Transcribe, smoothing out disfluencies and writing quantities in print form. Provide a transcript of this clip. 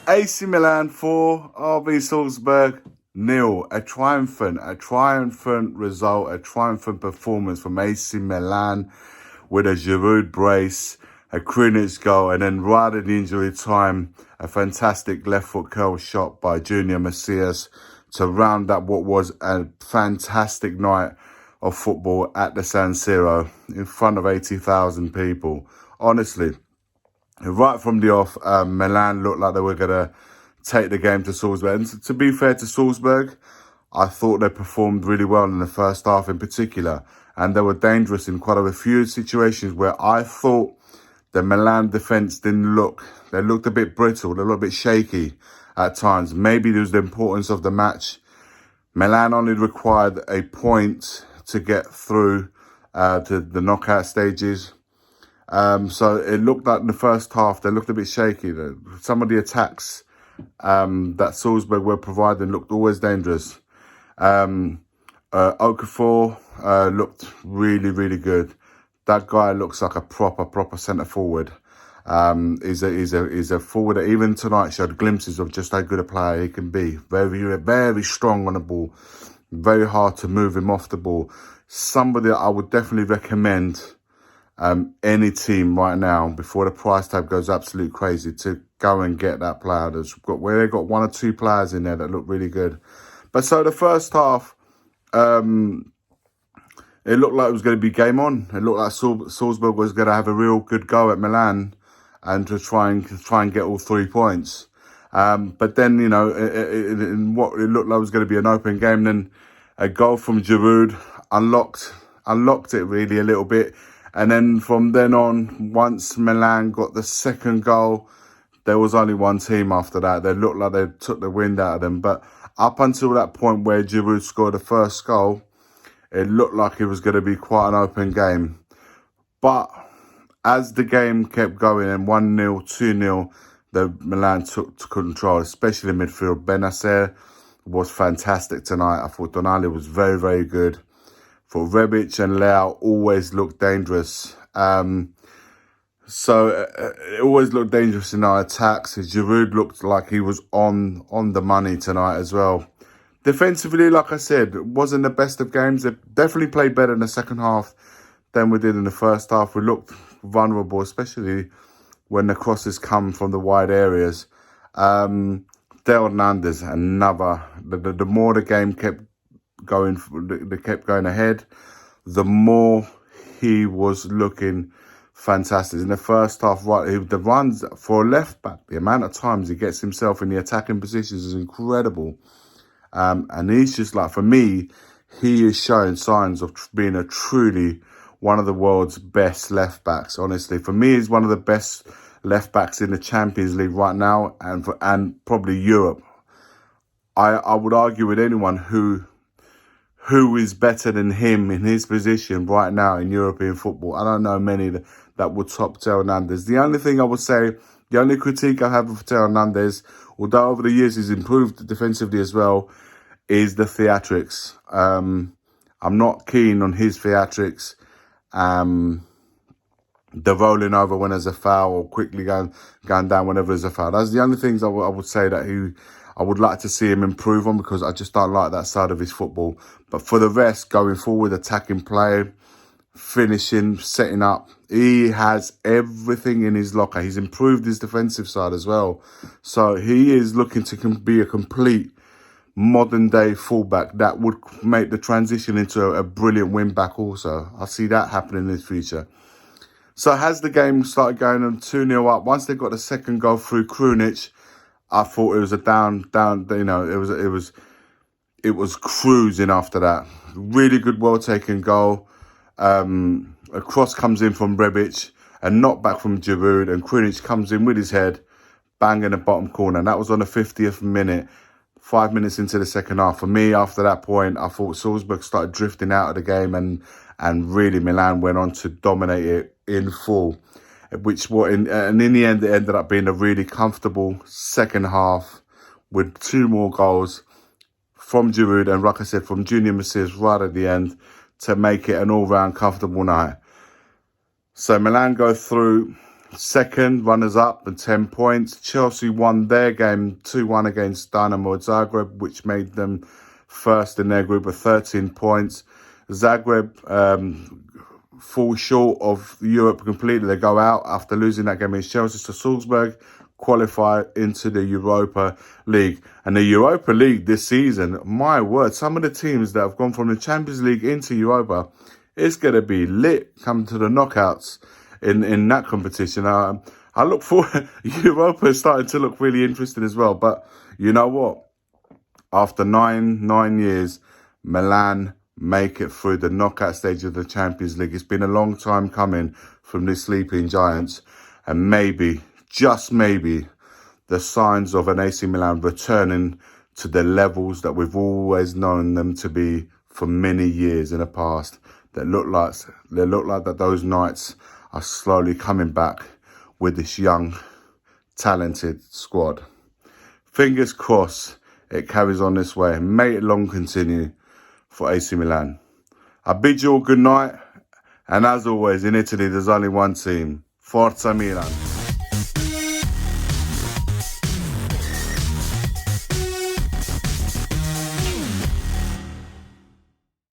AC Milan 4, RB Salzburg 0. A triumphant result, a triumphant performance from AC Milan with a Giroud brace, a Krunic goal, and then right at the injury time, a fantastic left foot curl shot by Junior Messias to round up what was a fantastic night of football at the San Siro in front of 80,000 people. Honestly, right from the off, Milan looked like they were going to take the game to Salzburg. And to be fair to Salzburg, I thought they performed really well in the first half in particular. And they were dangerous in quite a few situations where I thought the Milan defence didn't look. They looked a bit brittle, they looked a bit shaky at times. Maybe there's the importance of the match. Milan only required a point to get through to the knockout stages. So it looked like in the first half, they looked a bit shaky. Some of the attacks that Salzburg were providing looked always dangerous. Okafor looked really, really good. That guy looks like a proper centre forward. He's a forward that even tonight showed glimpses of just how good a player he can be. Very, very strong on the ball. Very hard to move him off the ball. Somebody that I would definitely recommend any team right now before the price tag goes absolute crazy to go and get that player. They've got one or two players in there that look really good. But so the first half, it looked like it was going to be game on. It looked like Salzburg was going to have a real good go at Milan and to try and get all 3 points. But then, you know, in what it looked like was going to be an open game, then a goal from Giroud unlocked it really a little bit. And then from then on, once Milan got the second goal, there was only one team after that. They looked like they took the wind out of them. But up until that point where Giroud scored the first goal, it looked like it was going to be quite an open game. But as the game kept going and 1-0, 2-0, the Milan took control, especially in midfield. Benacer was fantastic tonight. I thought Tonali was very, very good. For Rebic and Leao always looked dangerous. So it always looked dangerous in our attacks. Giroud looked like he was on the money tonight as well. Defensively, like I said, it wasn't the best of games. They definitely played better in the second half than we did in the first half. We looked vulnerable, especially when the crosses come from the wide areas. Theo Hernandez, another. The more the game kept going ahead, the more he was looking fantastic. In the first half, the runs for a left back, the amount of times he gets himself in the attacking positions is incredible. And he's just like, for me, he is showing signs of being a truly one of the world's best left backs. Honestly, for me, he's one of the best left backs in the Champions League right now, and probably Europe. I would argue with anyone who is better than him in his position right now in European football. I don't know many that would top Theo Hernandez. The only thing I would say, the only critique I have of Theo Hernandez, although over the years he's improved defensively as well, is the theatrics. I'm not keen on his theatrics. The rolling over when there's a foul or quickly going down whenever there's a foul. That's the only things I would say that I would like to see him improve on, because I just don't like that side of his football. But for the rest, going forward, attacking play, finishing, setting up, he has everything in his locker. He's improved his defensive side as well. So he is looking to be a complete modern day fullback that would make the transition into a brilliant wing back also. I see that happening in the future. So as the game started going on 2-0 up, once they got the second goal through Krunic, I thought it was a down, you know, it was cruising after that. Really good, well-taken goal. A cross comes in from Rebic, a knockback from Giroud, and Krunic comes in with his head, bang in the bottom corner. And that was on the 50th minute, 5 minutes into the second half. For me, after that point, I thought Salzburg started drifting out of the game, and really Milan went on to dominate it in full. And in the end, it ended up being a really comfortable second half with 2 more goals from Giroud and, like I said, from Junior Messias right at the end to make it an all-round comfortable night. So Milan go through. second, runners-up and 10 points. Chelsea won their game 2-1 against Dynamo Zagreb, which made them first in their group with 13 points. Zagreb fall short of Europe completely. They go out after losing that game against Chelsea. So Salzburg qualify into the Europa League. And the Europa League this season, my word, some of the teams that have gone from the Champions League into Europa, it's going to be lit coming to the knockouts in that competition. I look forward. Europa is starting to look really interesting as well. But you know what? After nine years, Milan make it through the knockout stage of the Champions League. It's been a long time coming from the sleeping giants. And maybe, just maybe, the signs of an AC Milan returning to the levels that we've always known them to be for many years in the past. That look like that those nights are slowly coming back with this young, talented squad. Fingers crossed it carries on this way. May it long continue for AC Milan. I bid you all good night. And as always, in Italy, there's only one team. Forza Milan.